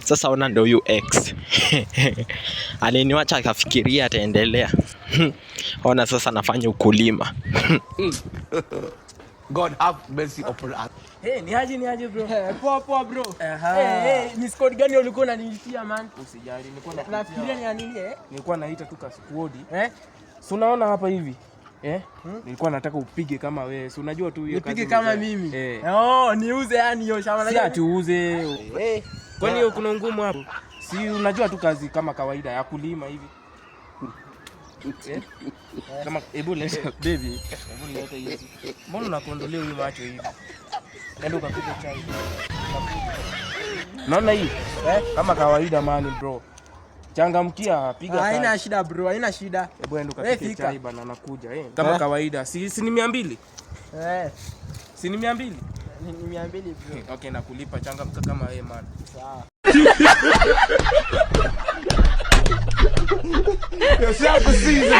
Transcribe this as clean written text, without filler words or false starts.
Sasa ona ndio huyu ex. Aliniacha akafikiria ataendelea. Ona sasa nafanya ukulima. God have mercy upon us. Ni aje bro? Poa bro. Ni squad gani ulikuwa unaniitia man? Usijali, nilikuwa nafikiria ni nini Nilikuwa naita tu ka squad. Si unaona hapa hivi? Nilikuwa nataka upige kama wewe. Si unajua tu hiyo kazi. Upige kama mimi. Niuze yani hiyo shamba. Si ati uuze. Kwani hiyo kuna ngumu hapo? Si unajua tu kazi kama kawaida ya kulima hivi. Kama leta baby. Leta hizi. Mbona unakondolea huyu macho hivi? Nenda ukapige chai. Naona hii? Kama kawaida man bro. Changamkia, piga chai. Haina shida bro, haina shida. Nenda ukapige chai bana nakuja Kama kawaida. Si ni 200? Si ni 200? Ni 200 bro. Okay, nakulipa changamka kama wewe man. Sawa. Yourself a season.